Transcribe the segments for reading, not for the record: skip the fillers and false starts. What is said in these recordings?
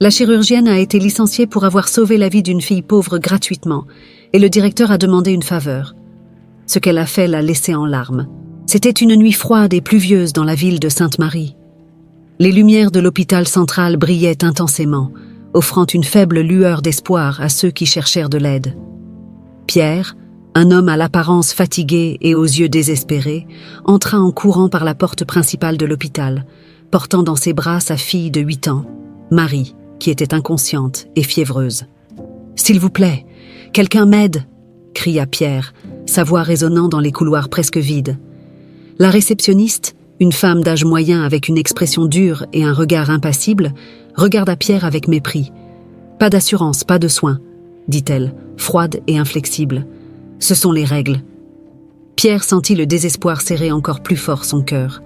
La chirurgienne a été licenciée pour avoir sauvé la vie d'une fille pauvre gratuitement, et le directeur a demandé une faveur. Ce qu'elle a fait l'a laissée en larmes. C'était une nuit froide et pluvieuse dans la ville de Sainte-Marie. Les lumières de l'hôpital central brillaient intensément, offrant une faible lueur d'espoir à ceux qui cherchèrent de l'aide. Pierre, un homme à l'apparence fatigué et aux yeux désespérés, entra en courant par la porte principale de l'hôpital, portant dans ses bras sa fille de 8 ans, Marie, qui était inconsciente et fiévreuse. « S'il vous plaît, quelqu'un m'aide !» cria Pierre, sa voix résonnant dans les couloirs presque vides. La réceptionniste, une femme d'âge moyen avec une expression dure et un regard impassible, regarda Pierre avec mépris. « Pas d'assurance, pas de soins, » dit-elle, froide et inflexible. « Ce sont les règles. » Pierre sentit le désespoir serrer encore plus fort son cœur.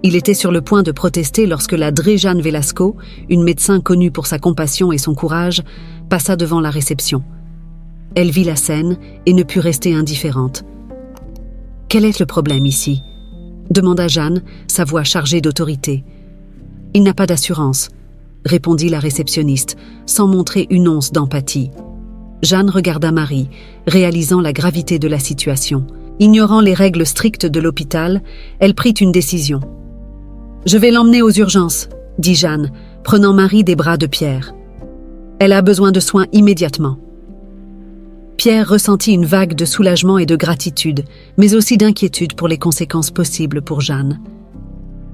Il était sur le point de protester lorsque la Dre Jeanne Velasco, une médecin connue pour sa compassion et son courage, passa devant la réception. Elle vit la scène et ne put rester indifférente. « Quel est le problème ici ?» demanda Jeanne, sa voix chargée d'autorité. « Il n'a pas d'assurance », répondit la réceptionniste, sans montrer une once d'empathie. Jeanne regarda Marie, réalisant la gravité de la situation. Ignorant les règles strictes de l'hôpital, elle prit une décision. « Je vais l'emmener aux urgences », dit Jeanne, prenant Marie des bras de Pierre. « Elle a besoin de soins immédiatement. » Pierre ressentit une vague de soulagement et de gratitude, mais aussi d'inquiétude pour les conséquences possibles pour Jeanne.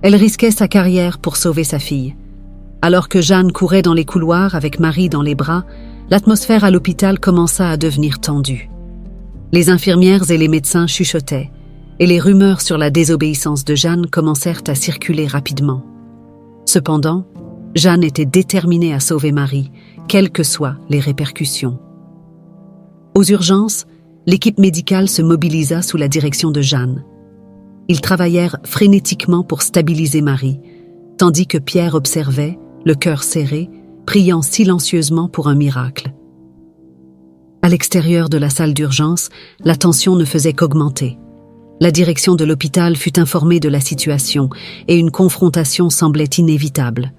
Elle risquait sa carrière pour sauver sa fille. Alors que Jeanne courait dans les couloirs avec Marie dans les bras, l'atmosphère à l'hôpital commença à devenir tendue. Les infirmières et les médecins chuchotaient, et les rumeurs sur la désobéissance de Jeanne commencèrent à circuler rapidement. Cependant, Jeanne était déterminée à sauver Marie, quelles que soient les répercussions. Aux urgences, l'équipe médicale se mobilisa sous la direction de Jeanne. Ils travaillèrent frénétiquement pour stabiliser Marie, tandis que Pierre observait, le cœur serré, priant silencieusement pour un miracle. À l'extérieur de la salle d'urgence, la tension ne faisait qu'augmenter. La direction de l'hôpital fut informée de la situation et une confrontation semblait inévitable.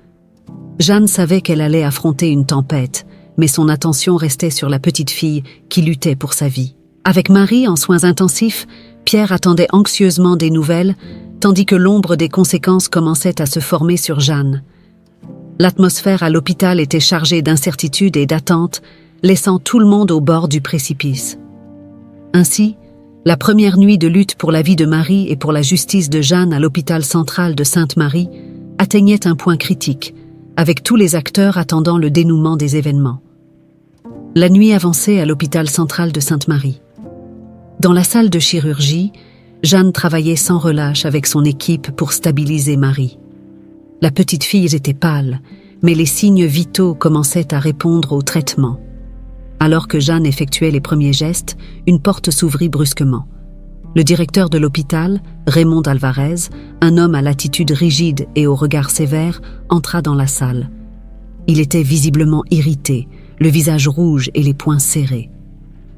Jeanne savait qu'elle allait affronter une tempête, mais son attention restait sur la petite fille qui luttait pour sa vie. Avec Marie en soins intensifs, Pierre attendait anxieusement des nouvelles, tandis que l'ombre des conséquences commençait à se former sur Jeanne. L'atmosphère à l'hôpital était chargée d'incertitude et d'attente, laissant tout le monde au bord du précipice. Ainsi, la première nuit de lutte pour la vie de Marie et pour la justice de Jeanne à l'hôpital central de Sainte-Marie atteignait un point critique, avec tous les acteurs attendant le dénouement des événements. La nuit avançait à l'hôpital central de Sainte-Marie. Dans la salle de chirurgie, Jeanne travaillait sans relâche avec son équipe pour stabiliser Marie. La petite fille était pâle, mais les signes vitaux commençaient à répondre au traitement. Alors que Jeanne effectuait les premiers gestes, une porte s'ouvrit brusquement. Le directeur de l'hôpital, Raymond Alvarez, un homme à l'attitude rigide et au regard sévère, entra dans la salle. Il était visiblement irrité, le visage rouge et les poings serrés.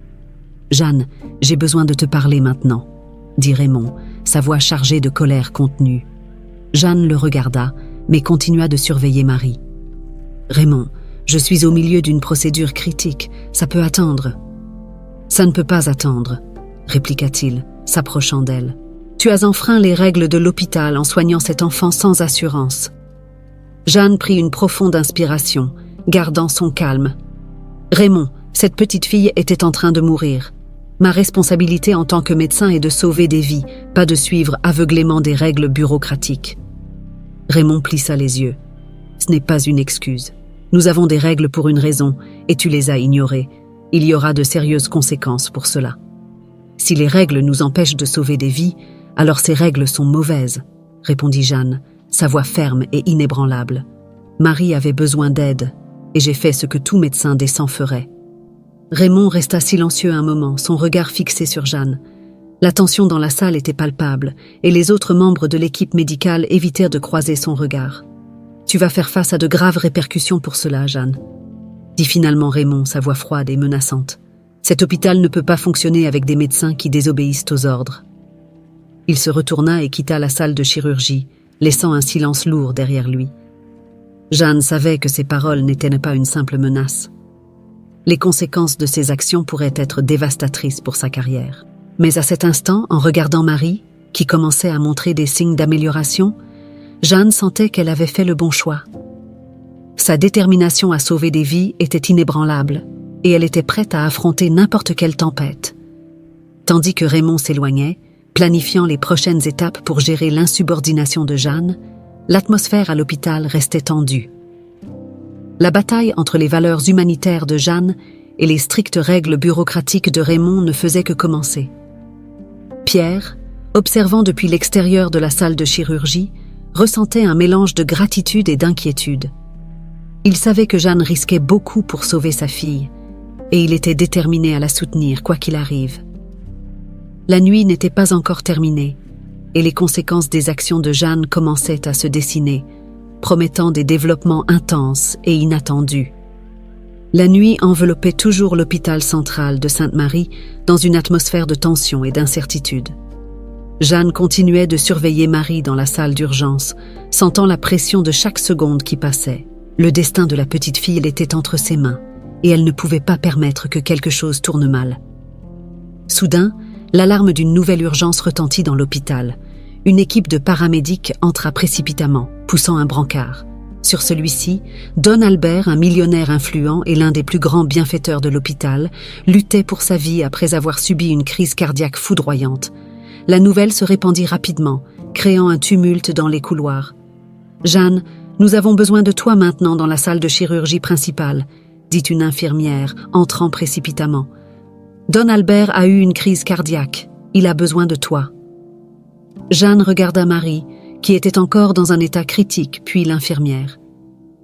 « Jeanne, j'ai besoin de te parler maintenant », dit Raymond, sa voix chargée de colère contenue. Jeanne le regarda, mais continua de surveiller Marie. « Raymond, je suis au milieu d'une procédure critique, ça peut attendre. »« Ça ne peut pas attendre, » répliqua-t-il, s'approchant d'elle. « Tu as enfreint les règles de l'hôpital en soignant cet enfant sans assurance. » Jeanne prit une profonde inspiration, gardant son calme. « Raymond, cette petite fille était en train de mourir. Ma responsabilité en tant que médecin est de sauver des vies, pas de suivre aveuglément des règles bureaucratiques. » Raymond plissa les yeux. « Ce n'est pas une excuse. Nous avons des règles pour une raison, et tu les as ignorées. Il y aura de sérieuses conséquences pour cela. Si les règles nous empêchent de sauver des vies, alors ces règles sont mauvaises, » répondit Jeanne, sa voix ferme et inébranlable. « Marie avait besoin d'aide, et j'ai fait ce que tout médecin décent ferait. » Raymond resta silencieux un moment, son regard fixé sur Jeanne. La tension dans la salle était palpable, et les autres membres de l'équipe médicale évitèrent de croiser son regard. « Tu vas faire face à de graves répercussions pour cela, Jeanne, » dit finalement Raymond, sa voix froide et menaçante. « Cet hôpital ne peut pas fonctionner avec des médecins qui désobéissent aux ordres. » Il se retourna et quitta la salle de chirurgie, laissant un silence lourd derrière lui. Jeanne savait que ses paroles n'étaient pas une simple menace. Les conséquences de ses actions pourraient être dévastatrices pour sa carrière. Mais à cet instant, en regardant Marie, qui commençait à montrer des signes d'amélioration, Jeanne sentait qu'elle avait fait le bon choix. Sa détermination à sauver des vies était inébranlable, et elle était prête à affronter n'importe quelle tempête. Tandis que Raymond s'éloignait, planifiant les prochaines étapes pour gérer l'insubordination de Jeanne, l'atmosphère à l'hôpital restait tendue. La bataille entre les valeurs humanitaires de Jeanne et les strictes règles bureaucratiques de Raymond ne faisait que commencer. Pierre, observant depuis l'extérieur de la salle de chirurgie, ressentait un mélange de gratitude et d'inquiétude. Il savait que Jeanne risquait beaucoup pour sauver sa fille, et il était déterminé à la soutenir, quoi qu'il arrive. La nuit n'était pas encore terminée, et les conséquences des actions de Jeanne commençaient à se dessiner, promettant des développements intenses et inattendus. La nuit enveloppait toujours l'hôpital central de Sainte-Marie dans une atmosphère de tension et d'incertitude. Jeanne continuait de surveiller Marie dans la salle d'urgence, sentant la pression de chaque seconde qui passait. Le destin de la petite fille était entre ses mains, et elle ne pouvait pas permettre que quelque chose tourne mal. Soudain, l'alarme d'une nouvelle urgence retentit dans l'hôpital. Une équipe de paramédics entra précipitamment, poussant un brancard. Sur celui-ci, Don Albert, un millionnaire influent et l'un des plus grands bienfaiteurs de l'hôpital, luttait pour sa vie après avoir subi une crise cardiaque foudroyante. La nouvelle se répandit rapidement, créant un tumulte dans les couloirs. « Jeanne, nous avons besoin de toi maintenant dans la salle de chirurgie principale », dit une infirmière, entrant précipitamment. « Don Albert a eu une crise cardiaque. Il a besoin de toi. » Jeanne regarda Marie, qui était encore dans un état critique, puis l'infirmière.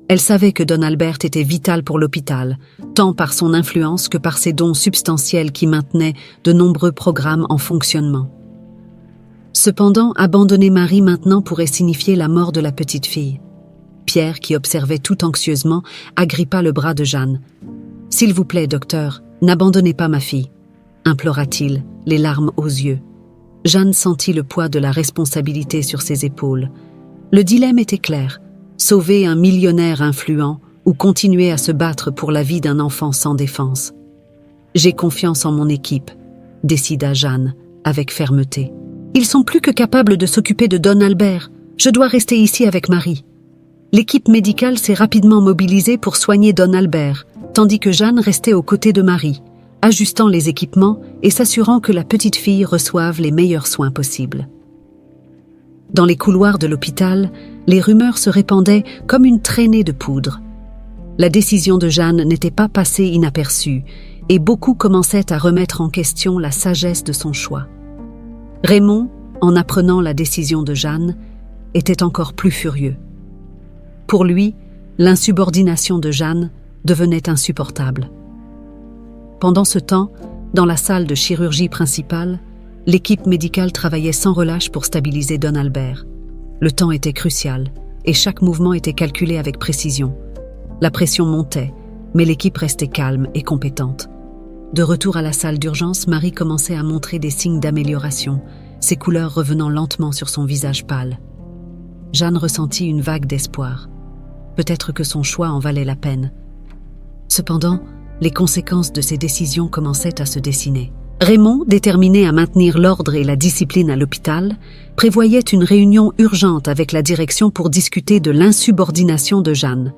Elle savait que Don Albert était vital pour l'hôpital, tant par son influence que par ses dons substantiels qui maintenaient de nombreux programmes en fonctionnement. Cependant, abandonner Marie maintenant pourrait signifier la mort de la petite fille. Pierre, qui observait tout anxieusement, agrippa le bras de Jeanne. « S'il vous plaît, docteur, n'abandonnez pas ma fille », implora-t-il, les larmes aux yeux. Jeanne sentit le poids de la responsabilité sur ses épaules. Le dilemme était clair, sauver un millionnaire influent ou continuer à se battre pour la vie d'un enfant sans défense. « J'ai confiance en mon équipe », décida Jeanne, avec fermeté. « Ils sont plus que capables de s'occuper de Don Albert. Je dois rester ici avec Marie. » L'équipe médicale s'est rapidement mobilisée pour soigner Don Albert, tandis que Jeanne restait aux côtés de Marie, ajustant les équipements et s'assurant que la petite fille reçoive les meilleurs soins possibles. Dans les couloirs de l'hôpital, les rumeurs se répandaient comme une traînée de poudre. La décision de Jeanne n'était pas passée inaperçue, et beaucoup commençaient à remettre en question la sagesse de son choix. Raymond, en apprenant la décision de Jeanne, était encore plus furieux. Pour lui, l'insubordination de Jeanne devenait insupportable. Pendant ce temps, dans la salle de chirurgie principale, l'équipe médicale travaillait sans relâche pour stabiliser Don Albert. Le temps était crucial, et chaque mouvement était calculé avec précision. La pression montait, mais l'équipe restait calme et compétente. De retour à la salle d'urgence, Marie commençait à montrer des signes d'amélioration, ses couleurs revenant lentement sur son visage pâle. Jeanne ressentit une vague d'espoir. Peut-être que son choix en valait la peine. Cependant, les conséquences de ses décisions commençaient à se dessiner. Raymond, déterminé à maintenir l'ordre et la discipline à l'hôpital, prévoyait une réunion urgente avec la direction pour discuter de l'insubordination de Jeanne.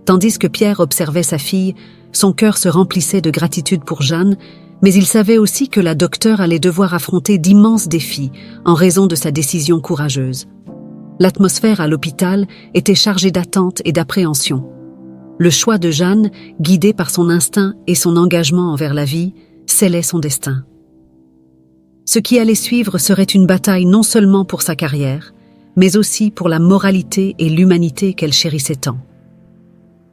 Tandis que Pierre observait sa fille, son cœur se remplissait de gratitude pour Jeanne, mais il savait aussi que la docteure allait devoir affronter d'immenses défis en raison de sa décision courageuse. L'atmosphère à l'hôpital était chargée d'attente et d'appréhension. Le choix de Jeanne, guidé par son instinct et son engagement envers la vie, scellait son destin. Ce qui allait suivre serait une bataille non seulement pour sa carrière, mais aussi pour la moralité et l'humanité qu'elle chérissait tant.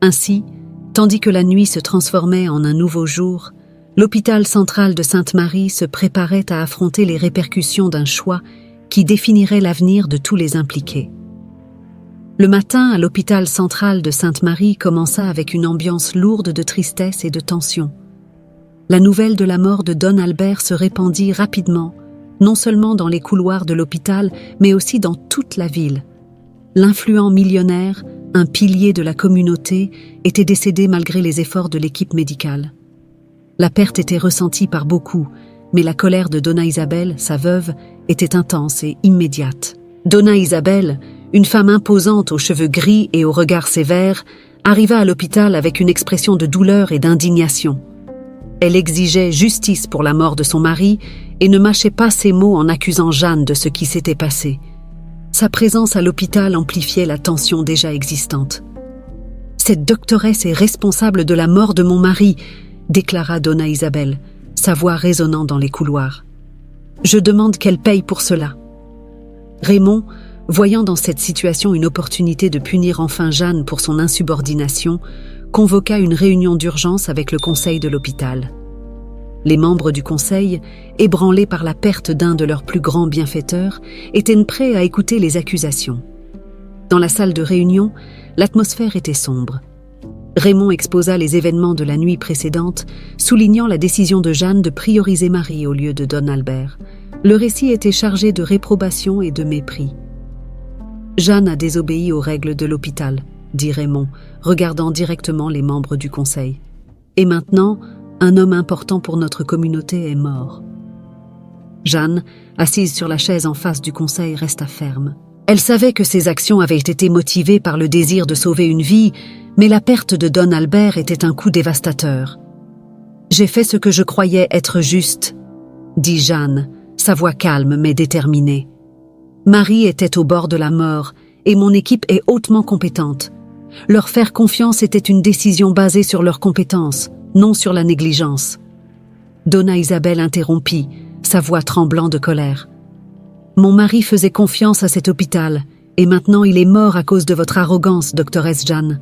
Ainsi, tandis que la nuit se transformait en un nouveau jour, l'hôpital central de Sainte-Marie se préparait à affronter les répercussions d'un choix qui définirait l'avenir de tous les impliqués. Le matin, à l'hôpital central de Sainte-Marie commença avec une ambiance lourde de tristesse et de tension. La nouvelle de la mort de Don Albert se répandit rapidement, non seulement dans les couloirs de l'hôpital, mais aussi dans toute la ville. L'influent millionnaire, un pilier de la communauté, était décédé malgré les efforts de l'équipe médicale. La perte était ressentie par beaucoup, mais la colère de Donna Isabel, sa veuve, était intense et immédiate. Donna Isabel, une femme imposante aux cheveux gris et au regard sévère, arriva à l'hôpital avec une expression de douleur et d'indignation. Elle exigeait justice pour la mort de son mari et ne mâchait pas ses mots en accusant Jeanne de ce qui s'était passé. Sa présence à l'hôpital amplifiait la tension déjà existante. « Cette doctoresse est responsable de la mort de mon mari », déclara Donna Isabel, sa voix résonnant dans les couloirs. « Je demande qu'elle paye pour cela. » Raymond, voyant dans cette situation une opportunité de punir enfin Jeanne pour son insubordination, convoqua une réunion d'urgence avec le conseil de l'hôpital. Les membres du conseil, ébranlés par la perte d'un de leurs plus grands bienfaiteurs, étaient prêts à écouter les accusations. Dans la salle de réunion, l'atmosphère était sombre. Raymond exposa les événements de la nuit précédente, soulignant la décision de Jeanne de prioriser Marie au lieu de Don Albert. Le récit était chargé de réprobation et de mépris. « Jeanne a désobéi aux règles de l'hôpital », dit Raymond, regardant directement les membres du conseil. « Et maintenant, un homme important pour notre communauté est mort. » Jeanne, assise sur la chaise en face du conseil, resta ferme. Elle savait que ses actions avaient été motivées par le désir de sauver une vie, mais la perte de Don Albert était un coup dévastateur. « J'ai fait ce que je croyais être juste », dit Jeanne, sa voix calme mais déterminée. « Marie était au bord de la mort et mon équipe est hautement compétente. Leur faire confiance était une décision basée sur leurs compétences, non sur la négligence. » Donna Isabel interrompit, sa voix tremblant de colère. « Mon mari faisait confiance à cet hôpital, et maintenant il est mort à cause de votre arrogance, doctoresse Jeanne. »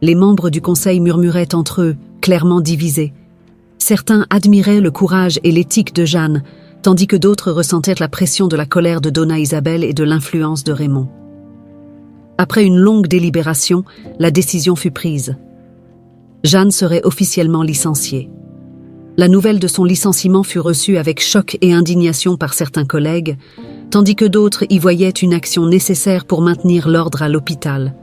Les membres du conseil murmuraient entre eux, clairement divisés. Certains admiraient le courage et l'éthique de Jeanne, tandis que d'autres ressentaient la pression de la colère de Donna Isabel et de l'influence de Raymond. Après une longue délibération, la décision fut prise. Jeanne serait officiellement licenciée. La nouvelle de son licenciement fut reçue avec choc et indignation par certains collègues, tandis que d'autres y voyaient une action nécessaire pour maintenir l'ordre à l'hôpital.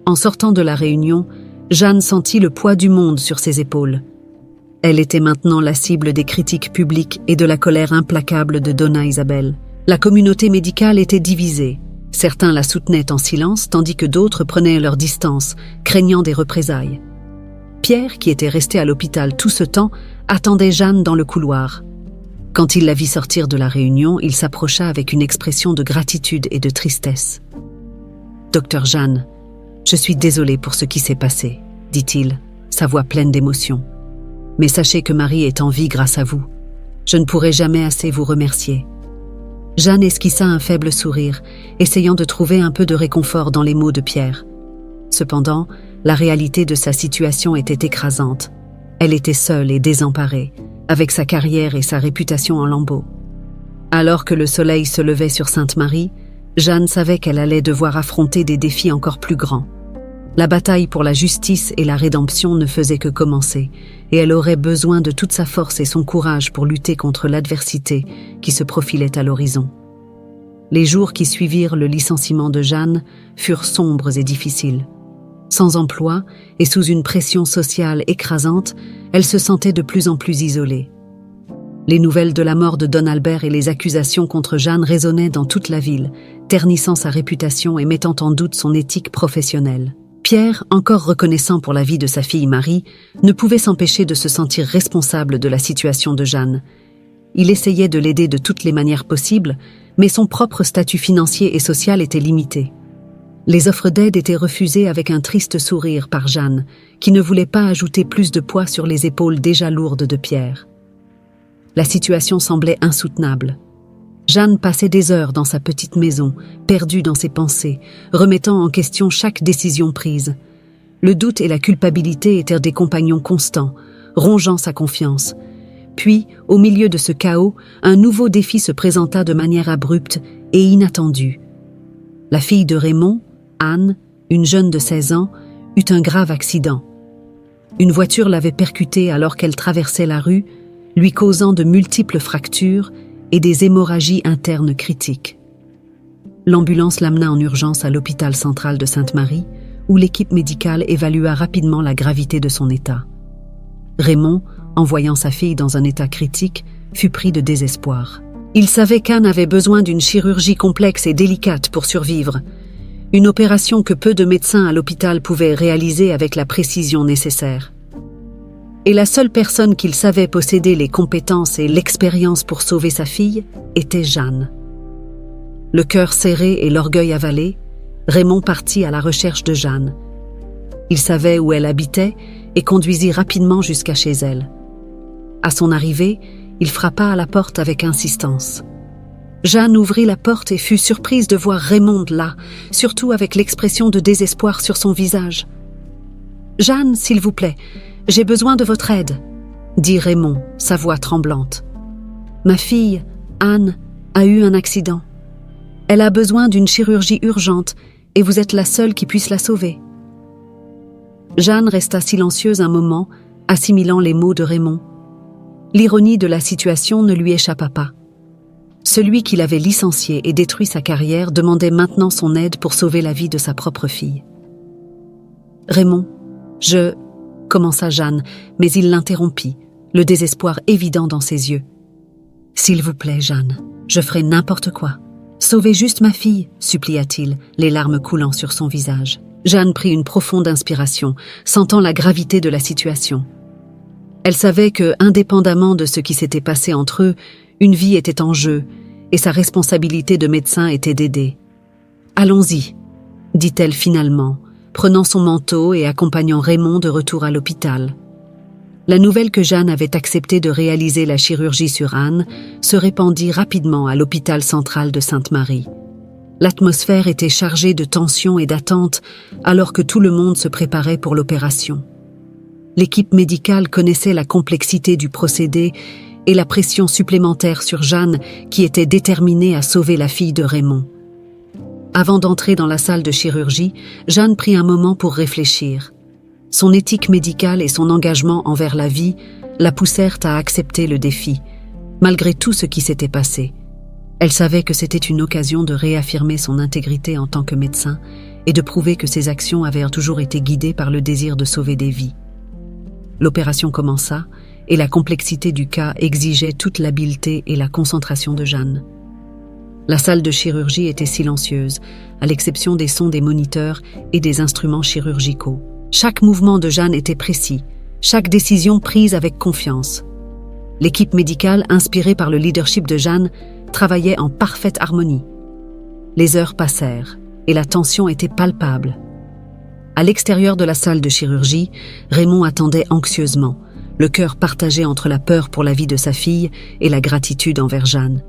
En sortant de la réunion, Jeanne sentit le poids du monde sur ses épaules. Elle était maintenant la cible des critiques publiques et de la colère implacable de Donna Isabel. La communauté médicale était divisée. Certains la soutenaient en silence, tandis que d'autres prenaient leur distance, craignant des représailles. Pierre, qui était resté à l'hôpital tout ce temps, attendait Jeanne dans le couloir. Quand il la vit sortir de la réunion, il s'approcha avec une expression de gratitude et de tristesse. « Docteur Jeanne, je suis désolé pour ce qui s'est passé, » dit-il, sa voix pleine d'émotion. « Mais sachez que Marie est en vie grâce à vous. Je ne pourrai jamais assez vous remercier. » Jeanne esquissa un faible sourire, essayant de trouver un peu de réconfort dans les mots de Pierre. Cependant, la réalité de sa situation était écrasante. Elle était seule et désemparée, avec sa carrière et sa réputation en lambeaux. Alors que le soleil se levait sur Sainte-Marie, Jeanne savait qu'elle allait devoir affronter des défis encore plus grands. La bataille pour la justice et la rédemption ne faisait que commencer, et elle aurait besoin de toute sa force et son courage pour lutter contre l'adversité qui se profilait à l'horizon. Les jours qui suivirent le licenciement de Jeanne furent sombres et difficiles. Sans emploi et sous une pression sociale écrasante, elle se sentait de plus en plus isolée. Les nouvelles de la mort de Don Albert et les accusations contre Jeanne résonnaient dans toute la ville, ternissant sa réputation et mettant en doute son éthique professionnelle. Pierre, encore reconnaissant pour la vie de sa fille Marie, ne pouvait s'empêcher de se sentir responsable de la situation de Jeanne. Il essayait de l'aider de toutes les manières possibles, mais son propre statut financier et social était limité. Les offres d'aide étaient refusées avec un triste sourire par Jeanne, qui ne voulait pas ajouter plus de poids sur les épaules déjà lourdes de Pierre. La situation semblait insoutenable. Jeanne passait des heures dans sa petite maison, perdue dans ses pensées, remettant en question chaque décision prise. Le doute et la culpabilité étaient des compagnons constants, rongeant sa confiance. Puis, au milieu de ce chaos, un nouveau défi se présenta de manière abrupte et inattendue. La fille de Raymond, Anne, une jeune de 16 ans, eut un grave accident. Une voiture l'avait percutée alors qu'elle traversait la rue, lui causant de multiples fractures et des hémorragies internes critiques. L'ambulance l'amena en urgence à l'hôpital central de Sainte-Marie, où l'équipe médicale évalua rapidement la gravité de son état. Raymond, en voyant sa fille dans un état critique, fut pris de désespoir. Il savait qu'Anne avait besoin d'une chirurgie complexe et délicate pour survivre, une opération que peu de médecins à l'hôpital pouvaient réaliser avec la précision nécessaire. Et la seule personne qu'il savait posséder les compétences et l'expérience pour sauver sa fille était Jeanne. Le cœur serré et l'orgueil avalé, Raymond partit à la recherche de Jeanne. Il savait où elle habitait et conduisit rapidement jusqu'à chez elle. À son arrivée, il frappa à la porte avec insistance. Jeanne ouvrit la porte et fut surprise de voir Raymond là, surtout avec l'expression de désespoir sur son visage. « Jeanne, s'il vous plaît, j'ai besoin de votre aide, » dit Raymond, sa voix tremblante. « Ma fille, Anne, a eu un accident. Elle a besoin d'une chirurgie urgente et vous êtes la seule qui puisse la sauver. » Jeanne resta silencieuse un moment, assimilant les mots de Raymond. L'ironie de la situation ne lui échappa pas. Celui qui l'avait licencié et détruit sa carrière demandait maintenant son aide pour sauver la vie de sa propre fille. « Raymond, commença Jeanne, mais il l'interrompit, le désespoir évident dans ses yeux. « S'il vous plaît, Jeanne, je ferai n'importe quoi. Sauvez juste ma fille, supplia-t-il, les larmes coulant sur son visage. Jeanne prit une profonde inspiration, sentant la gravité de la situation. Elle savait que, indépendamment de ce qui s'était passé entre eux, une vie était en jeu, et sa responsabilité de médecin était d'aider. « Allons-y », dit-elle finalement, prenant son manteau et accompagnant Raymond de retour à l'hôpital. La nouvelle que Jeanne avait accepté de réaliser la chirurgie sur Anne se répandit rapidement à l'hôpital central de Sainte-Marie. L'atmosphère était chargée de tension et d'attente alors que tout le monde se préparait pour l'opération. L'équipe médicale connaissait la complexité du procédé et la pression supplémentaire sur Jeanne qui était déterminée à sauver la fille de Raymond. Avant d'entrer dans la salle de chirurgie, Jeanne prit un moment pour réfléchir. Son éthique médicale et son engagement envers la vie la poussèrent à accepter le défi, malgré tout ce qui s'était passé. Elle savait que c'était une occasion de réaffirmer son intégrité en tant que médecin et de prouver que ses actions avaient toujours été guidées par le désir de sauver des vies. L'opération commença et la complexité du cas exigeait toute l'habileté et la concentration de Jeanne. La salle de chirurgie était silencieuse, à l'exception des sons des moniteurs et des instruments chirurgicaux. Chaque mouvement de Jeanne était précis, chaque décision prise avec confiance. L'équipe médicale, inspirée par le leadership de Jeanne, travaillait en parfaite harmonie. Les heures passèrent et la tension était palpable. À l'extérieur de la salle de chirurgie, Raymond attendait anxieusement, le cœur partagé entre la peur pour la vie de sa fille et la gratitude envers Jeanne.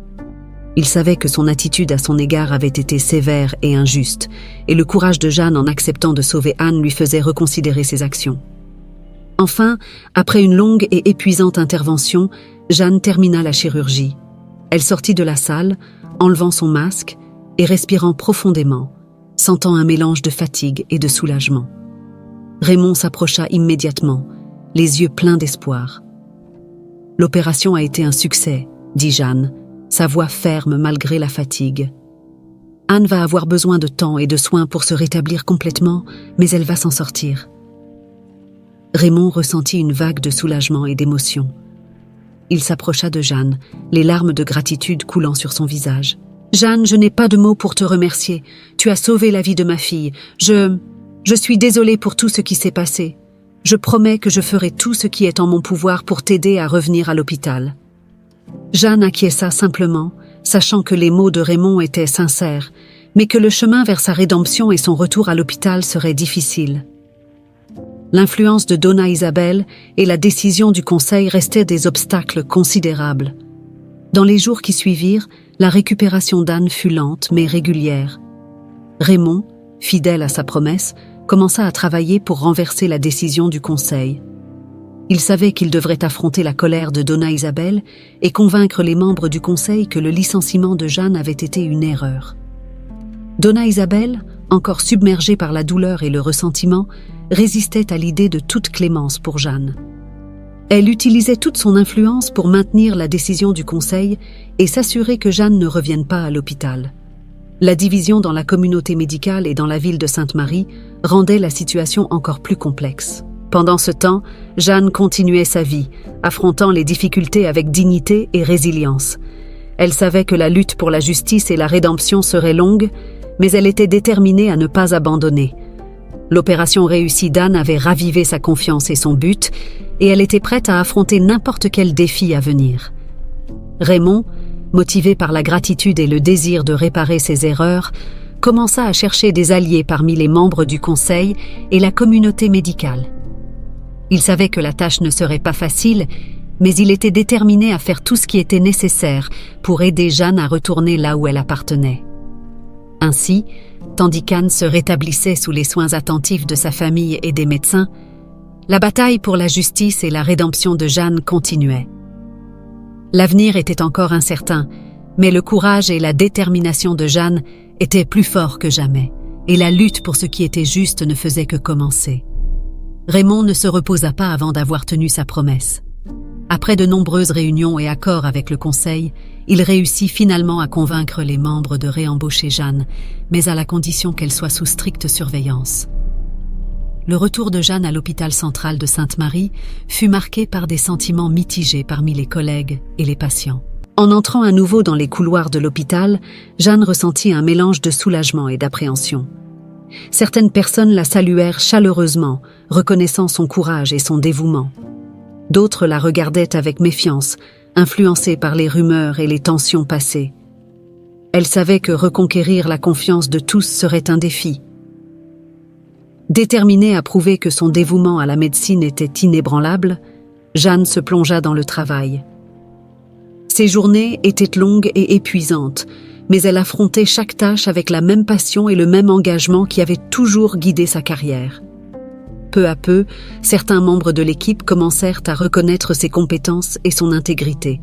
Il savait que son attitude à son égard avait été sévère et injuste, et le courage de Jeanne en acceptant de sauver Anne lui faisait reconsidérer ses actions. Enfin, après une longue et épuisante intervention, Jeanne termina la chirurgie. Elle sortit de la salle, enlevant son masque et respirant profondément, sentant un mélange de fatigue et de soulagement. Raymond s'approcha immédiatement, les yeux pleins d'espoir. « L'opération a été un succès », dit Jeanne, sa voix ferme malgré la fatigue. « Anne va avoir besoin de temps et de soins pour se rétablir complètement, mais elle va s'en sortir. » Raymond ressentit une vague de soulagement et d'émotion. Il s'approcha de Jeanne, les larmes de gratitude coulant sur son visage. « Jeanne, je n'ai pas de mots pour te remercier. Tu as sauvé la vie de ma fille. Je suis désolée pour tout ce qui s'est passé. Je promets que je ferai tout ce qui est en mon pouvoir pour t'aider à revenir à l'hôpital. » Jeanne acquiesça simplement, sachant que les mots de Raymond étaient sincères, mais que le chemin vers sa rédemption et son retour à l'hôpital serait difficile. L'influence de Donna Isabel et la décision du conseil restaient des obstacles considérables. Dans les jours qui suivirent, la récupération d'Anne fut lente mais régulière. Raymond, fidèle à sa promesse, commença à travailler pour renverser la décision du conseil. Il savait qu'il devrait affronter la colère de Donna Isabel et convaincre les membres du conseil que le licenciement de Jeanne avait été une erreur. Donna Isabel, encore submergée par la douleur et le ressentiment, résistait à l'idée de toute clémence pour Jeanne. Elle utilisait toute son influence pour maintenir la décision du conseil et s'assurer que Jeanne ne revienne pas à l'hôpital. La division dans la communauté médicale et dans la ville de Sainte-Marie rendait la situation encore plus complexe. Pendant ce temps, Jeanne continuait sa vie, affrontant les difficultés avec dignité et résilience. Elle savait que la lutte pour la justice et la rédemption serait longue, mais elle était déterminée à ne pas abandonner. L'opération réussie d'Anne avait ravivé sa confiance et son but, et elle était prête à affronter n'importe quel défi à venir. Raymond, motivé par la gratitude et le désir de réparer ses erreurs, commença à chercher des alliés parmi les membres du conseil et la communauté médicale. Il savait que la tâche ne serait pas facile, mais il était déterminé à faire tout ce qui était nécessaire pour aider Jeanne à retourner là où elle appartenait. Ainsi, tandis qu'Anne se rétablissait sous les soins attentifs de sa famille et des médecins, la bataille pour la justice et la rédemption de Jeanne continuait. L'avenir était encore incertain, mais le courage et la détermination de Jeanne étaient plus forts que jamais, et la lutte pour ce qui était juste ne faisait que commencer. Raymond ne se reposa pas avant d'avoir tenu sa promesse. Après de nombreuses réunions et accords avec le conseil, il réussit finalement à convaincre les membres de réembaucher Jeanne, mais à la condition qu'elle soit sous stricte surveillance. Le retour de Jeanne à l'hôpital central de Sainte-Marie fut marqué par des sentiments mitigés parmi les collègues et les patients. En entrant à nouveau dans les couloirs de l'hôpital, Jeanne ressentit un mélange de soulagement et d'appréhension. Certaines personnes la saluèrent chaleureusement, reconnaissant son courage et son dévouement. D'autres la regardaient avec méfiance, influencées par les rumeurs et les tensions passées. Elle savait que reconquérir la confiance de tous serait un défi. Déterminée à prouver que son dévouement à la médecine était inébranlable, Jeanne se plongea dans le travail. Ses journées étaient longues et épuisantes, mais elle affrontait chaque tâche avec la même passion et le même engagement qui avait toujours guidé sa carrière. Peu à peu, certains membres de l'équipe commencèrent à reconnaître ses compétences et son intégrité.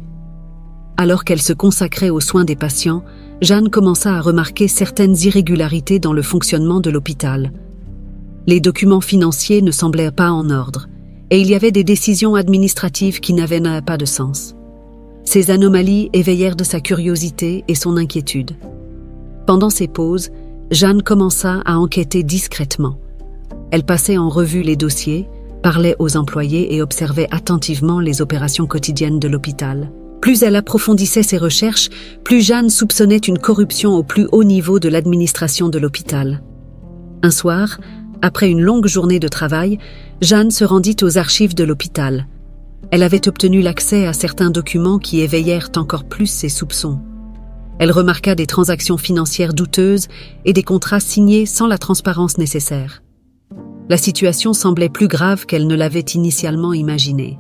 Alors qu'elle se consacrait aux soins des patients, Jeanne commença à remarquer certaines irrégularités dans le fonctionnement de l'hôpital. Les documents financiers ne semblaient pas en ordre, et il y avait des décisions administratives qui n'avaient pas de sens. Ces anomalies éveillèrent de sa curiosité et son inquiétude. Pendant ces pauses, Jeanne commença à enquêter discrètement. Elle passait en revue les dossiers, parlait aux employés et observait attentivement les opérations quotidiennes de l'hôpital. Plus elle approfondissait ses recherches, plus Jeanne soupçonnait une corruption au plus haut niveau de l'administration de l'hôpital. Un soir, après une longue journée de travail, Jeanne se rendit aux archives de l'hôpital. Elle avait obtenu l'accès à certains documents qui éveillèrent encore plus ses soupçons. Elle remarqua des transactions financières douteuses et des contrats signés sans la transparence nécessaire. La situation semblait plus grave qu'elle ne l'avait initialement imaginé.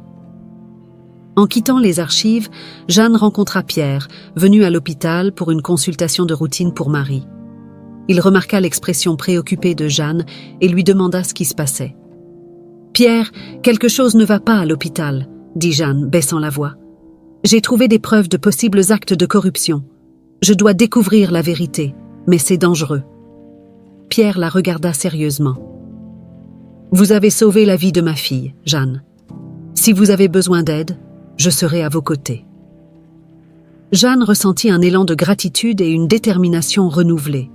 En quittant les archives, Jeanne rencontra Pierre, venu à l'hôpital pour une consultation de routine pour Marie. Il remarqua l'expression préoccupée de Jeanne et lui demanda ce qui se passait. « Pierre, quelque chose ne va pas à l'hôpital », dit Jeanne, baissant la voix. « J'ai trouvé des preuves de possibles actes de corruption. Je dois découvrir la vérité, mais c'est dangereux. » Pierre la regarda sérieusement. « Vous avez sauvé la vie de ma fille, Jeanne. Si vous avez besoin d'aide, je serai à vos côtés. » Jeanne ressentit un élan de gratitude et une détermination renouvelée.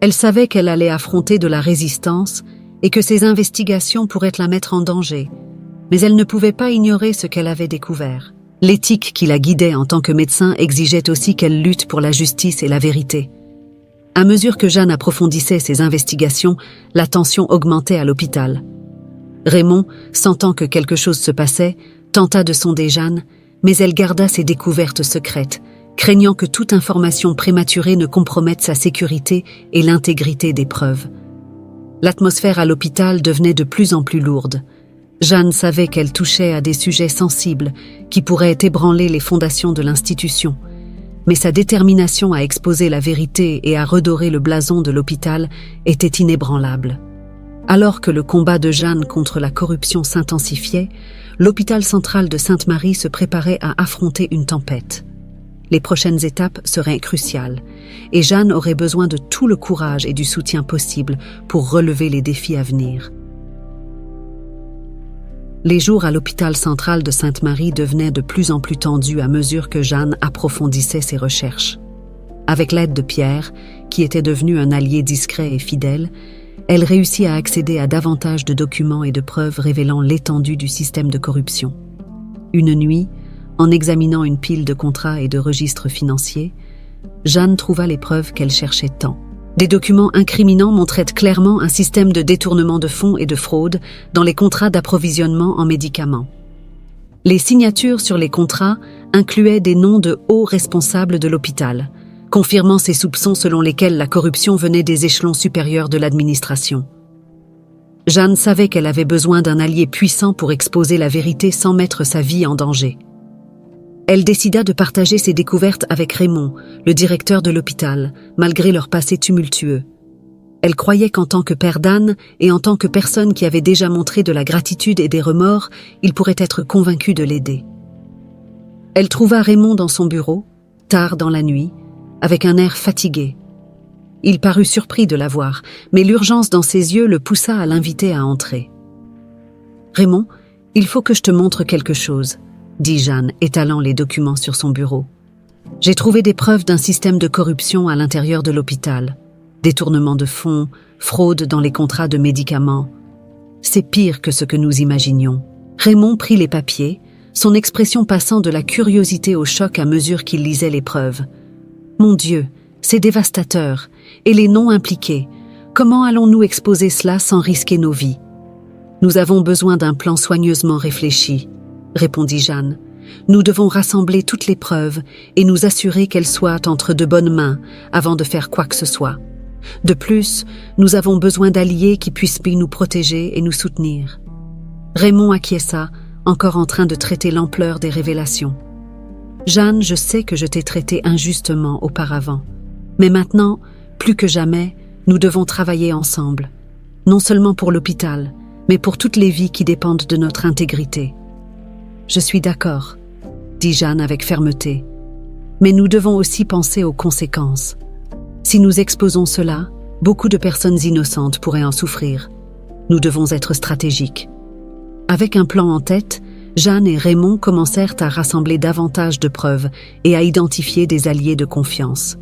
Elle savait qu'elle allait affronter de la résistance et que ses investigations pourraient la mettre en danger, mais elle ne pouvait pas ignorer ce qu'elle avait découvert. L'éthique qui la guidait en tant que médecin exigeait aussi qu'elle lutte pour la justice et la vérité. À mesure que Jeanne approfondissait ses investigations, la tension augmentait à l'hôpital. Raymond, sentant que quelque chose se passait, tenta de sonder Jeanne, mais elle garda ses découvertes secrètes, craignant que toute information prématurée ne compromette sa sécurité et l'intégrité des preuves. L'atmosphère à l'hôpital devenait de plus en plus lourde. Jeanne savait qu'elle touchait à des sujets sensibles qui pourraient ébranler les fondations de l'institution, mais sa détermination à exposer la vérité et à redorer le blason de l'hôpital était inébranlable. Alors que le combat de Jeanne contre la corruption s'intensifiait, l'hôpital central de Sainte-Marie se préparait à affronter une tempête. Les prochaines étapes seraient cruciales, et Jeanne aurait besoin de tout le courage et du soutien possible pour relever les défis à venir. Les jours à l'hôpital central de Sainte-Marie devenaient de plus en plus tendus à mesure que Jeanne approfondissait ses recherches. Avec l'aide de Pierre, qui était devenu un allié discret et fidèle, elle réussit à accéder à davantage de documents et de preuves révélant l'étendue du système de corruption. Une nuit, en examinant une pile de contrats et de registres financiers, Jeanne trouva les preuves qu'elle cherchait tant. Des documents incriminants montraient clairement un système de détournement de fonds et de fraude dans les contrats d'approvisionnement en médicaments. Les signatures sur les contrats incluaient des noms de hauts responsables de l'hôpital, confirmant ses soupçons selon lesquels la corruption venait des échelons supérieurs de l'administration. Jeanne savait qu'elle avait besoin d'un allié puissant pour exposer la vérité sans mettre sa vie en danger. Elle décida de partager ses découvertes avec Raymond, le directeur de l'hôpital, malgré leur passé tumultueux. Elle croyait qu'en tant que père d'Anne et en tant que personne qui avait déjà montré de la gratitude et des remords, il pourrait être convaincu de l'aider. Elle trouva Raymond dans son bureau, tard dans la nuit, avec un air fatigué. Il parut surpris de la voir, mais l'urgence dans ses yeux le poussa à l'inviter à entrer. « Raymond, il faut que je te montre quelque chose », dit Jeanne, étalant les documents sur son bureau. « J'ai trouvé des preuves d'un système de corruption à l'intérieur de l'hôpital. Détournement de fonds, fraude dans les contrats de médicaments. C'est pire que ce que nous imaginions. » Raymond prit les papiers, son expression passant de la curiosité au choc à mesure qu'il lisait les preuves. « Mon Dieu, c'est dévastateur. Et les noms impliqués. Comment allons-nous exposer cela sans risquer nos vies ? » « Nous avons besoin d'un plan soigneusement réfléchi, » répondit Jeanne. « Nous devons rassembler toutes les preuves et nous assurer qu'elles soient entre de bonnes mains avant de faire quoi que ce soit. De plus, nous avons besoin d'alliés qui puissent nous protéger et nous soutenir. » Raymond acquiesça, encore en train de traiter l'ampleur des révélations. « Jeanne, je sais que je t'ai traité injustement auparavant. Mais maintenant, plus que jamais, nous devons travailler ensemble. Non seulement pour l'hôpital, mais pour toutes les vies qui dépendent de notre intégrité. » « Je suis d'accord, » dit Jeanne avec fermeté. « Mais nous devons aussi penser aux conséquences. Si nous exposons cela, beaucoup de personnes innocentes pourraient en souffrir. Nous devons être stratégiques. » Avec un plan en tête, Jeanne et Raymond commencèrent à rassembler davantage de preuves et à identifier des alliés de confiance.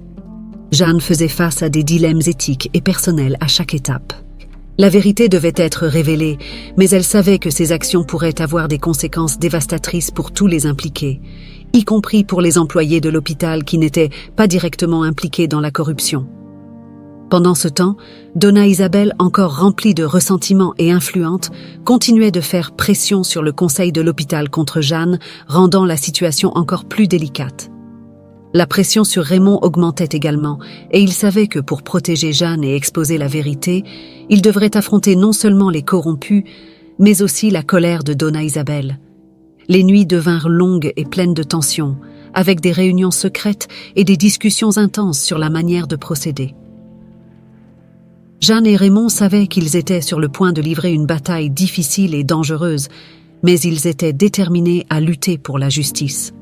Jeanne faisait face à des dilemmes éthiques et personnels à chaque étape. La vérité devait être révélée, mais elle savait que ses actions pourraient avoir des conséquences dévastatrices pour tous les impliqués, y compris pour les employés de l'hôpital qui n'étaient pas directement impliqués dans la corruption. Pendant ce temps, Donna Isabel, encore remplie de ressentiment et influente, continuait de faire pression sur le conseil de l'hôpital contre Jeanne, rendant la situation encore plus délicate. La pression sur Raymond augmentait également, et il savait que pour protéger Jeanne et exposer la vérité, il devrait affronter non seulement les corrompus, mais aussi la colère de Donna Isabel. Les nuits devinrent longues et pleines de tensions, avec des réunions secrètes et des discussions intenses sur la manière de procéder. Jeanne et Raymond savaient qu'ils étaient sur le point de livrer une bataille difficile et dangereuse, mais ils étaient déterminés à lutter pour la justice.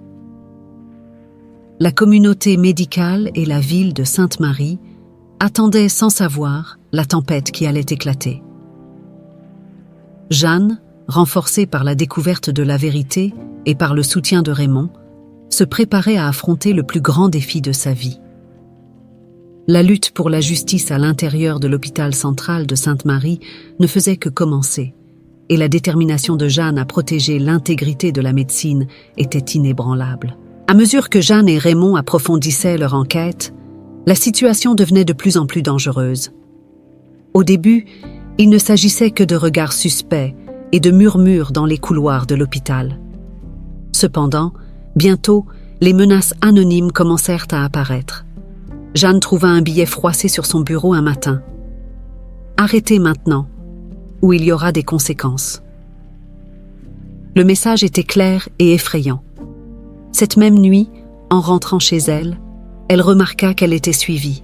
La communauté médicale et la ville de Sainte-Marie attendaient sans savoir la tempête qui allait éclater. Jeanne, renforcée par la découverte de la vérité et par le soutien de Raymond, se préparait à affronter le plus grand défi de sa vie. La lutte pour la justice à l'intérieur de l'hôpital central de Sainte-Marie ne faisait que commencer, et la détermination de Jeanne à protéger l'intégrité de la médecine était inébranlable. À mesure que Jeanne et Raymond approfondissaient leur enquête, la situation devenait de plus en plus dangereuse. Au début, il ne s'agissait que de regards suspects et de murmures dans les couloirs de l'hôpital. Cependant, bientôt, les menaces anonymes commencèrent à apparaître. Jeanne trouva un billet froissé sur son bureau un matin. « Arrêtez maintenant, ou il y aura des conséquences. » Le message était clair et effrayant. Cette même nuit, en rentrant chez elle, elle remarqua qu'elle était suivie.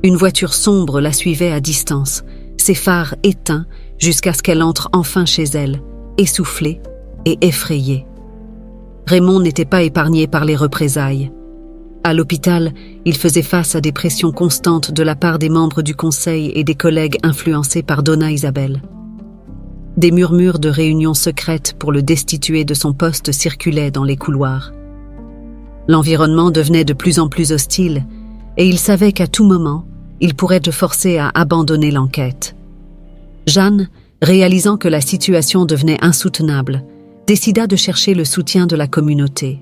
Une voiture sombre la suivait à distance, ses phares éteints jusqu'à ce qu'elle entre enfin chez elle, essoufflée et effrayée. Raymond n'était pas épargné par les représailles. À l'hôpital, il faisait face à des pressions constantes de la part des membres du conseil et des collègues influencés par Donna Isabel. Des murmures de réunions secrètes pour le destituer de son poste circulaient dans les couloirs. L'environnement devenait de plus en plus hostile, et il savait qu'à tout moment, il pourrait te forcer à abandonner l'enquête. Jeanne, réalisant que la situation devenait insoutenable, décida de chercher le soutien de la communauté.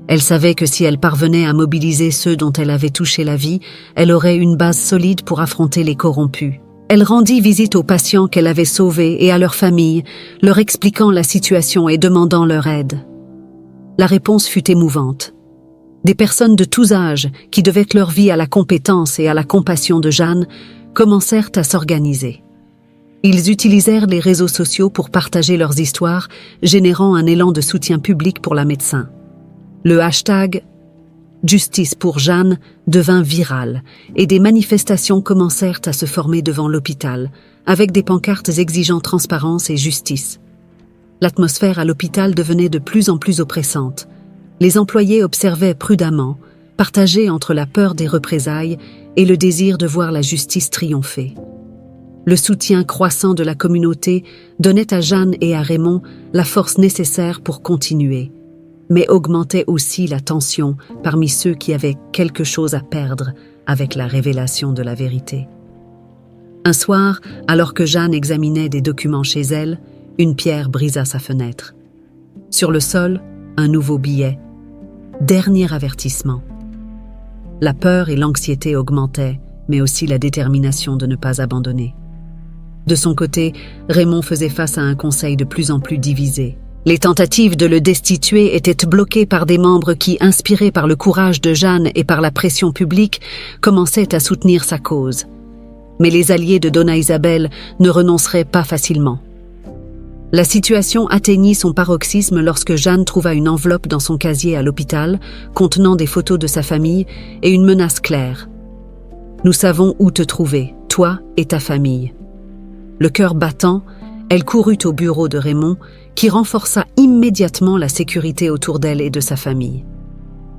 Elle savait que si elle parvenait à mobiliser ceux dont elle avait touché la vie, elle aurait une base solide pour affronter les corrompus. Elle rendit visite aux patients qu'elle avait sauvés et à leurs familles, leur expliquant la situation et demandant leur aide. La réponse fut émouvante. Des personnes de tous âges, qui devaient leur vie à la compétence et à la compassion de Jeanne, commencèrent à s'organiser. Ils utilisèrent les réseaux sociaux pour partager leurs histoires, générant un élan de soutien public pour la médecin. Le hashtag « Justice pour Jeanne » devint viral et des manifestations commencèrent à se former devant l'hôpital, avec des pancartes exigeant transparence et justice. L'atmosphère à l'hôpital devenait de plus en plus oppressante. Les employés observaient prudemment, partagés entre la peur des représailles et le désir de voir la justice triompher. Le soutien croissant de la communauté donnait à Jeanne et à Raymond la force nécessaire pour continuer, mais augmentait aussi la tension parmi ceux qui avaient quelque chose à perdre avec la révélation de la vérité. Un soir, alors que Jeanne examinait des documents chez elle, une pierre brisa sa fenêtre. Sur le sol, un nouveau billet. Dernier avertissement. La peur et l'anxiété augmentaient, mais aussi la détermination de ne pas abandonner. De son côté, Raymond faisait face à un conseil de plus en plus divisé. Les tentatives de le destituer étaient bloquées par des membres qui, inspirés par le courage de Jeanne et par la pression publique, commençaient à soutenir sa cause. Mais les alliés de Donna Isabel ne renonceraient pas facilement. La situation atteignit son paroxysme lorsque Jeanne trouva une enveloppe dans son casier à l'hôpital, contenant des photos de sa famille et une menace claire. « Nous savons où te trouver, toi et ta famille. » Le cœur battant, elle courut au bureau de Raymond, qui renforça immédiatement la sécurité autour d'elle et de sa famille.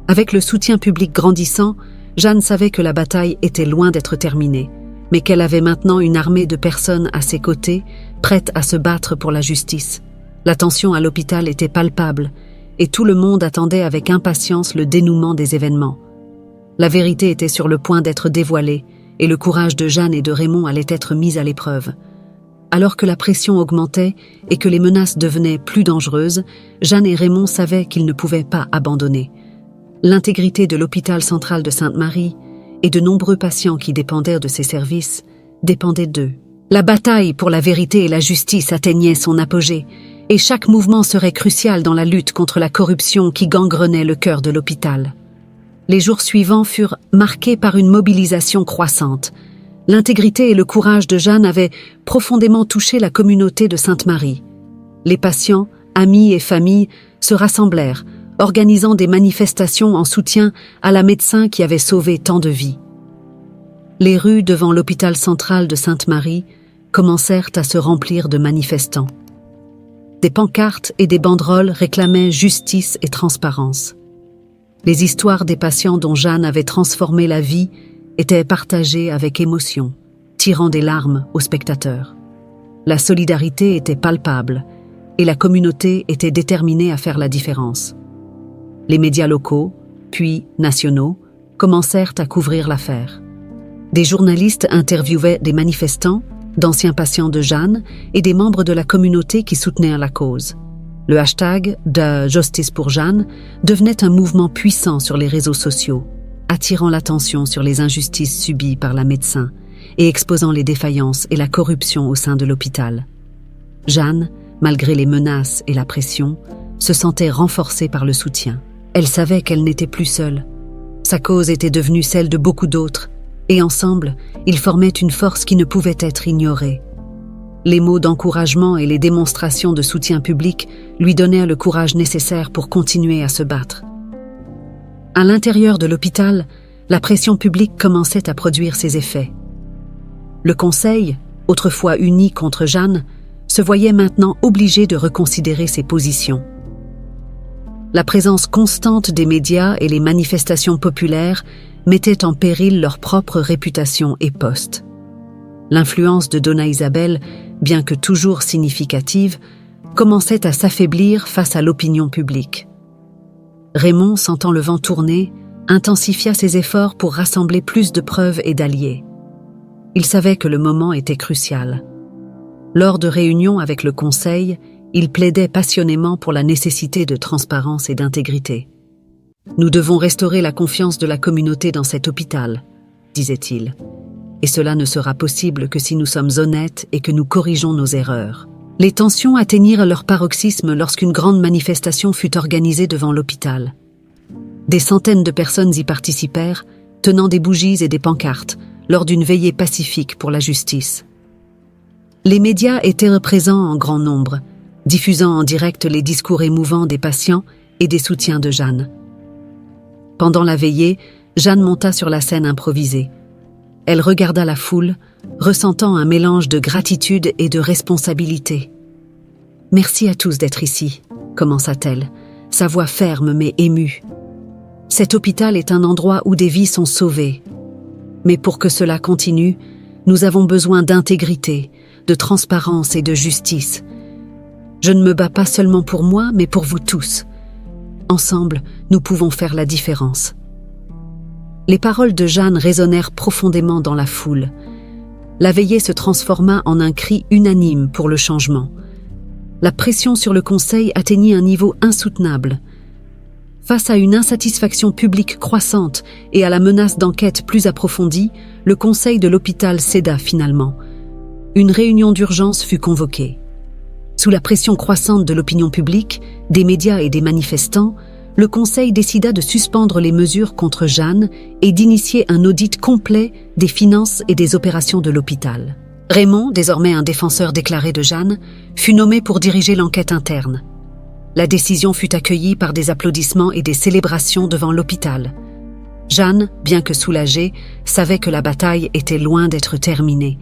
Avec le soutien public grandissant, Jeanne savait que la bataille était loin d'être terminée, mais qu'elle avait maintenant une armée de personnes à ses côtés, prêtes à se battre pour la justice. La tension à l'hôpital était palpable, et tout le monde attendait avec impatience le dénouement des événements. La vérité était sur le point d'être dévoilée, et le courage de Jeanne et de Raymond allait être mis à l'épreuve. Alors que la pression augmentait et que les menaces devenaient plus dangereuses, Jeanne et Raymond savaient qu'ils ne pouvaient pas abandonner. L'intégrité de l'hôpital central de Sainte-Marie et de nombreux patients qui dépendaient de ses services dépendaient d'eux. La bataille pour la vérité et la justice atteignait son apogée, et chaque mouvement serait crucial dans la lutte contre la corruption qui gangrenait le cœur de l'hôpital. Les jours suivants furent marqués par une mobilisation croissante. L'intégrité et le courage de Jeanne avaient profondément touché la communauté de Sainte-Marie. Les patients, amis et familles se rassemblèrent, organisant des manifestations en soutien à la médecin qui avait sauvé tant de vies. Les rues devant l'hôpital central de Sainte-Marie commencèrent à se remplir de manifestants. Des pancartes et des banderoles réclamaient justice et transparence. Les histoires des patients dont Jeanne avait transformé la vie étaient partagées avec émotion, tirant des larmes aux spectateurs. La solidarité était palpable et la communauté était déterminée à faire la différence. Les médias locaux, puis nationaux, commencèrent à couvrir l'affaire. Des journalistes interviewaient des manifestants, d'anciens patients de Jeanne et des membres de la communauté qui soutenaient la cause. Le hashtag de Justice pour Jeanne devenait un mouvement puissant sur les réseaux sociaux, attirant l'attention sur les injustices subies par la médecin et exposant les défaillances et la corruption au sein de l'hôpital. Jeanne, malgré les menaces et la pression, se sentait renforcée par le soutien. Elle savait qu'elle n'était plus seule. Sa cause était devenue celle de beaucoup d'autres, et ensemble, ils formaient une force qui ne pouvait être ignorée. Les mots d'encouragement et les démonstrations de soutien public lui donnèrent le courage nécessaire pour continuer à se battre. À l'intérieur de l'hôpital, la pression publique commençait à produire ses effets. Le Conseil, autrefois uni contre Jeanne, se voyait maintenant obligé de reconsidérer ses positions. La présence constante des médias et les manifestations populaires mettaient en péril leur propre réputation et poste. L'influence de Donna Isabel, bien que toujours significative, commençait à s'affaiblir face à l'opinion publique. Raymond, sentant le vent tourner, intensifia ses efforts pour rassembler plus de preuves et d'alliés. Il savait que le moment était crucial. Lors de réunions avec le Conseil, il plaidait passionnément pour la nécessité de transparence et d'intégrité. « Nous devons restaurer la confiance de la communauté dans cet hôpital », disait-il. « Et cela ne sera possible que si nous sommes honnêtes et que nous corrigeons nos erreurs. » Les tensions atteignirent leur paroxysme lorsqu'une grande manifestation fut organisée devant l'hôpital. Des centaines de personnes y participèrent, tenant des bougies et des pancartes, lors d'une veillée pacifique pour la justice. Les médias étaient présents en grand nombre, diffusant en direct les discours émouvants des patients et des soutiens de Jeanne. Pendant la veillée, Jeanne monta sur la scène improvisée. Elle regarda la foule, ressentant un mélange de gratitude et de responsabilité. « Merci à tous d'être ici », commença-t-elle, sa voix ferme mais émue. « Cet hôpital est un endroit où des vies sont sauvées. Mais pour que cela continue, nous avons besoin d'intégrité, de transparence et de justice. Je ne me bats pas seulement pour moi, mais pour vous tous. Ensemble, nous pouvons faire la différence. » Les paroles de Jeanne résonnèrent profondément dans la foule. La veillée se transforma en un cri unanime pour le changement. La pression sur le Conseil atteignit un niveau insoutenable. Face à une insatisfaction publique croissante et à la menace d'enquête plus approfondie, le Conseil de l'hôpital céda finalement. Une réunion d'urgence fut convoquée. Sous la pression croissante de l'opinion publique, des médias et des manifestants, le Conseil décida de suspendre les mesures contre Jeanne et d'initier un audit complet des finances et des opérations de l'hôpital. Raymond, désormais un défenseur déclaré de Jeanne, fut nommé pour diriger l'enquête interne. La décision fut accueillie par des applaudissements et des célébrations devant l'hôpital. Jeanne, bien que soulagée, savait que la bataille était loin d'être terminée.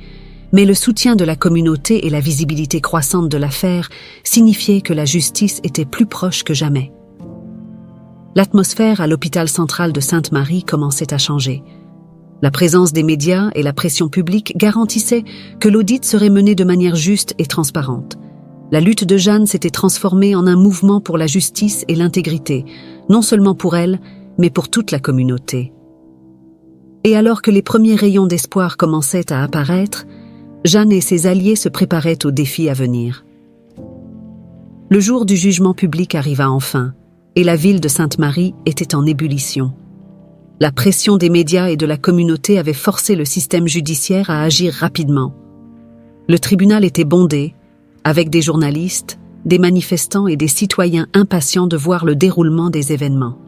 Mais le soutien de la communauté et la visibilité croissante de l'affaire signifiaient que la justice était plus proche que jamais. L'atmosphère à l'hôpital central de Sainte-Marie commençait à changer. La présence des médias et la pression publique garantissaient que l'audit serait mené de manière juste et transparente. La lutte de Jeanne s'était transformée en un mouvement pour la justice et l'intégrité, non seulement pour elle, mais pour toute la communauté. Et alors que les premiers rayons d'espoir commençaient à apparaître, Jeanne et ses alliés se préparaient aux défis à venir. Le jour du jugement public arriva enfin, et la ville de Sainte-Marie était en ébullition. La pression des médias et de la communauté avait forcé le système judiciaire à agir rapidement. Le tribunal était bondé, avec des journalistes, des manifestants et des citoyens impatients de voir le déroulement des événements.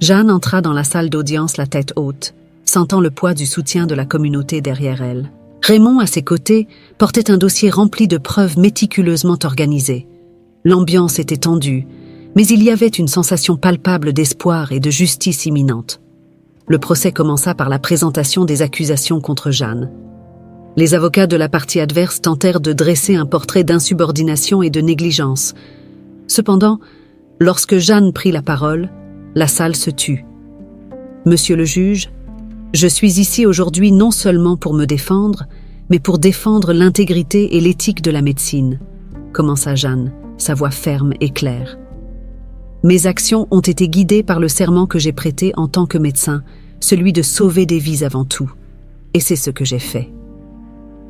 Jeanne entra dans la salle d'audience la tête haute, sentant le poids du soutien de la communauté derrière elle. Raymond, à ses côtés, portait un dossier rempli de preuves méticuleusement organisées. L'ambiance était tendue, mais il y avait une sensation palpable d'espoir et de justice imminente. Le procès commença par la présentation des accusations contre Jeanne. Les avocats de la partie adverse tentèrent de dresser un portrait d'insubordination et de négligence. Cependant, lorsque Jeanne prit la parole, la salle se tut. « Monsieur le juge, je suis ici aujourd'hui non seulement pour me défendre, mais pour défendre l'intégrité et l'éthique de la médecine, » commença Jeanne, sa voix ferme et claire. « Mes actions ont été guidées par le serment que j'ai prêté en tant que médecin, celui de sauver des vies avant tout. Et c'est ce que j'ai fait. »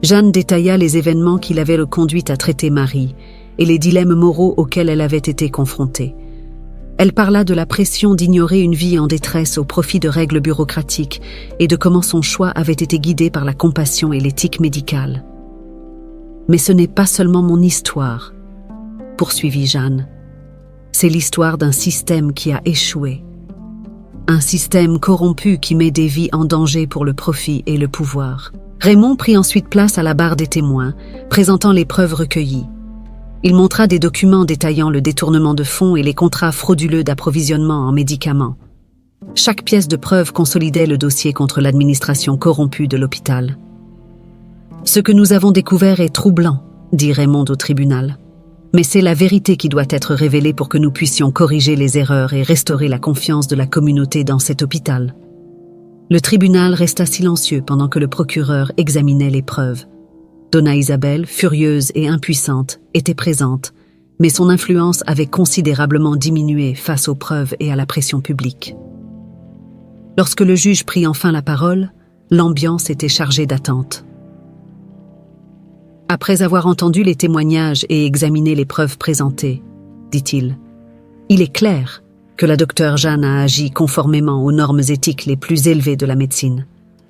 Jeanne détailla les événements qui l'avaient conduite à traiter Marie et les dilemmes moraux auxquels elle avait été confrontée. Elle parla de la pression d'ignorer une vie en détresse au profit de règles bureaucratiques et de comment son choix avait été guidé par la compassion et l'éthique médicale. « Mais ce n'est pas seulement mon histoire, » poursuivit Jeanne. « C'est l'histoire d'un système qui a échoué. Un système corrompu qui met des vies en danger pour le profit et le pouvoir. » Raymond prit ensuite place à la barre des témoins, présentant les preuves recueillies. Il montra des documents détaillant le détournement de fonds et les contrats frauduleux d'approvisionnement en médicaments. Chaque pièce de preuve consolidait le dossier contre l'administration corrompue de l'hôpital. « Ce que nous avons découvert est troublant, » dit Raymond au tribunal. « Mais c'est la vérité qui doit être révélée pour que nous puissions corriger les erreurs et restaurer la confiance de la communauté dans cet hôpital. » Le tribunal resta silencieux pendant que le procureur examinait les preuves. Donna Isabelle, furieuse et impuissante, était présente, mais son influence avait considérablement diminué face aux preuves et à la pression publique. Lorsque le juge prit enfin la parole, l'ambiance était chargée d'attente. Après avoir entendu les témoignages et examiné les preuves présentées, dit-il, il est clair que la docteure Jeanne a agi conformément aux normes éthiques les plus élevées de la médecine.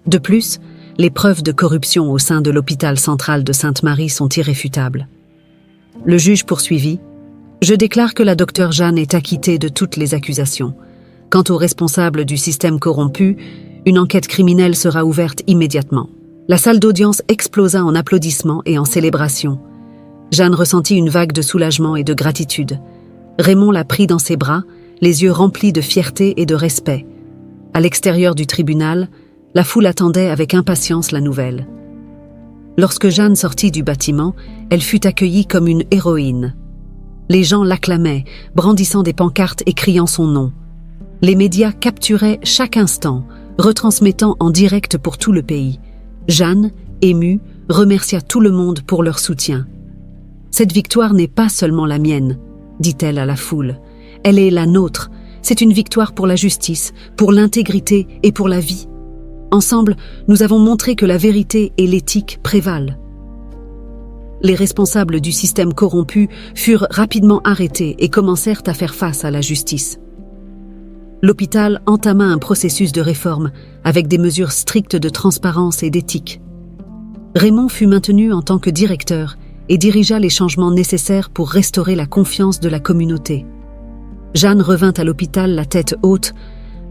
De plus, les preuves de corruption au sein de l'hôpital central de Sainte-Marie sont irréfutables. Le juge poursuivit « Je déclare que la docteure Jeanne est acquittée de toutes les accusations. Quant aux responsables du système corrompu, une enquête criminelle sera ouverte immédiatement. » La salle d'audience explosa en applaudissements et en célébrations. Jeanne ressentit une vague de soulagement et de gratitude. Raymond la prit dans ses bras, les yeux remplis de fierté et de respect. À l'extérieur du tribunal, la foule attendait avec impatience la nouvelle. Lorsque Jeanne sortit du bâtiment, elle fut accueillie comme une héroïne. Les gens l'acclamaient, brandissant des pancartes et criant son nom. Les médias capturaient chaque instant, retransmettant en direct pour tout le pays. Jeanne, émue, remercia tout le monde pour leur soutien. « Cette victoire n'est pas seulement la mienne, » dit-elle à la foule. « Elle est la nôtre. C'est une victoire pour la justice, pour l'intégrité et pour la vie. Ensemble, nous avons montré que la vérité et l'éthique prévalent. » Les responsables du système corrompu furent rapidement arrêtés et commencèrent à faire face à la justice. L'hôpital entama un processus de réforme avec des mesures strictes de transparence et d'éthique. Raymond fut maintenu en tant que directeur et dirigea les changements nécessaires pour restaurer la confiance de la communauté. Jeanne revint à l'hôpital la tête haute,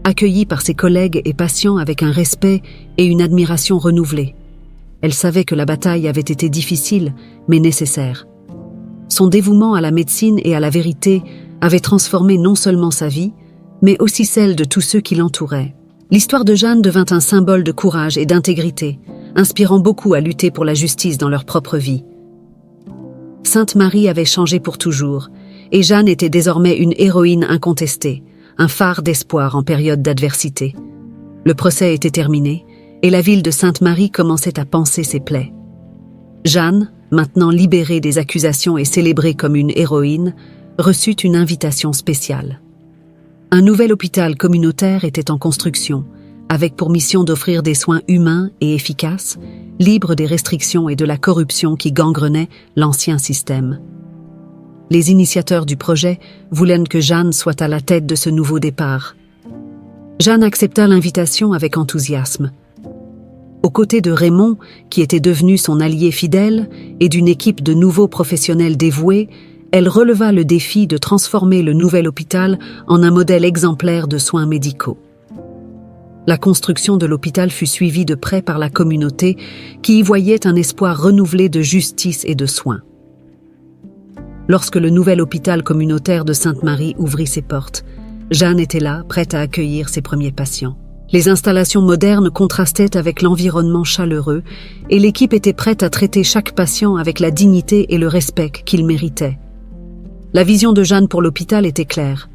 accueillie par ses collègues et patients avec un respect et une admiration renouvelés. Elle savait que la bataille avait été difficile, mais nécessaire. Son dévouement à la médecine et à la vérité avait transformé non seulement sa vie, mais aussi celle de tous ceux qui l'entouraient. L'histoire de Jeanne devint un symbole de courage et d'intégrité, inspirant beaucoup à lutter pour la justice dans leur propre vie. Sainte-Marie avait changé pour toujours, et Jeanne était désormais une héroïne incontestée, un phare d'espoir en période d'adversité. Le procès était terminé, et la ville de Sainte-Marie commençait à panser ses plaies. Jeanne, maintenant libérée des accusations et célébrée comme une héroïne, reçut une invitation spéciale. Un nouvel hôpital communautaire était en construction, avec pour mission d'offrir des soins humains et efficaces, libres des restrictions et de la corruption qui gangrenaient l'ancien système. Les initiateurs du projet voulaient que Jeanne soit à la tête de ce nouveau départ. Jeanne accepta l'invitation avec enthousiasme. Aux côtés de Raymond, qui était devenu son allié fidèle, et d'une équipe de nouveaux professionnels dévoués, elle releva le défi de transformer le nouvel hôpital en un modèle exemplaire de soins médicaux. La construction de l'hôpital fut suivie de près par la communauté qui y voyait un espoir renouvelé de justice et de soins. Lorsque le nouvel hôpital communautaire de Sainte-Marie ouvrit ses portes, Jeanne était là, prête à accueillir ses premiers patients. Les installations modernes contrastaient avec l'environnement chaleureux et l'équipe était prête à traiter chaque patient avec la dignité et le respect qu'il méritait. La vision de Jeanne pour l'hôpital était claire.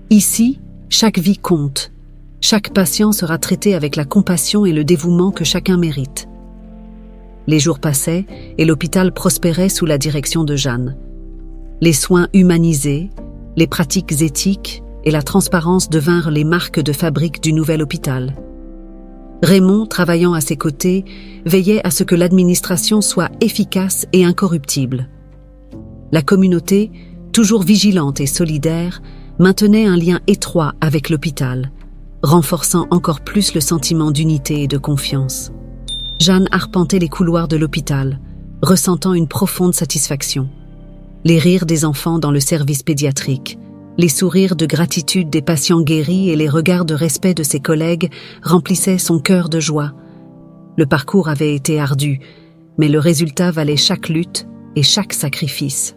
Ici, chaque vie compte. Chaque patient sera traité avec la compassion et le dévouement que chacun mérite. Les jours passaient et l'hôpital prospérait sous la direction de Jeanne. Les soins humanisés, les pratiques éthiques et la transparence devinrent les marques de fabrique du nouvel hôpital. Raymond, travaillant à ses côtés, veillait à ce que l'administration soit efficace et incorruptible. La communauté, toujours vigilante et solidaire, maintenait un lien étroit avec l'hôpital, renforçant encore plus le sentiment d'unité et de confiance. Jeanne arpentait les couloirs de l'hôpital, ressentant une profonde satisfaction. Les rires des enfants dans le service pédiatrique, les sourires de gratitude des patients guéris et les regards de respect de ses collègues remplissaient son cœur de joie. Le parcours avait été ardu, mais le résultat valait chaque lutte et chaque sacrifice.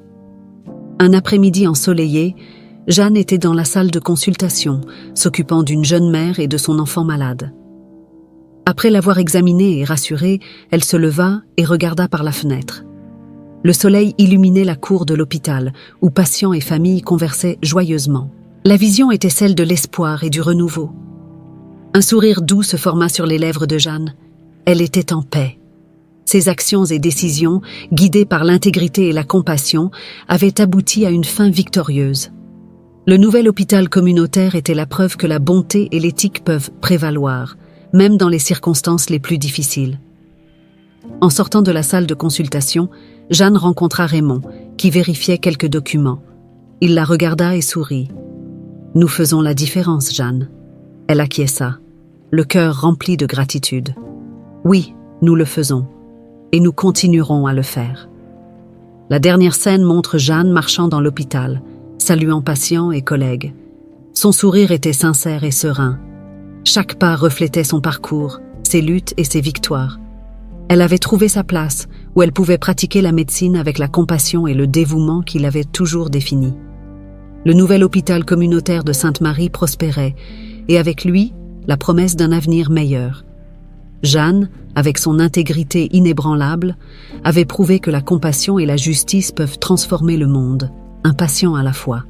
Un après-midi ensoleillé, Jeanne était dans la salle de consultation, s'occupant d'une jeune mère et de son enfant malade. Après l'avoir examinée et rassurée, elle se leva et regarda par la fenêtre. Le soleil illuminait la cour de l'hôpital, où patients et familles conversaient joyeusement. La vision était celle de l'espoir et du renouveau. Un sourire doux se forma sur les lèvres de Jeanne. Elle était en paix. Ses actions et décisions, guidées par l'intégrité et la compassion, avaient abouti à une fin victorieuse. Le nouvel hôpital communautaire était la preuve que la bonté et l'éthique peuvent prévaloir, même dans les circonstances les plus difficiles. En sortant de la salle de consultation, Jeanne rencontra Raymond, qui vérifiait quelques documents. Il la regarda et sourit. « Nous faisons la différence, Jeanne. » Elle acquiesça, le cœur rempli de gratitude. « Oui, nous le faisons, et nous continuerons à le faire. » La dernière scène montre Jeanne marchant dans l'hôpital, saluant patients et collègues. Son sourire était sincère et serein. Chaque pas reflétait son parcours, ses luttes et ses victoires. Elle avait trouvé sa place, où elle pouvait pratiquer la médecine avec la compassion et le dévouement qui l'avaient toujours définie. Le nouvel hôpital communautaire de Sainte-Marie prospérait, et avec lui, la promesse d'un avenir meilleur. Jeanne, avec son intégrité inébranlable, avait prouvé que la compassion et la justice peuvent transformer le monde, un patient à la fois.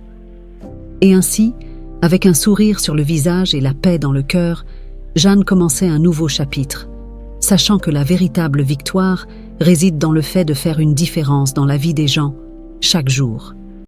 Et ainsi, avec un sourire sur le visage et la paix dans le cœur, Jeanne commençait un nouveau chapitre, sachant que la véritable victoire réside dans le fait de faire une différence dans la vie des gens, chaque jour.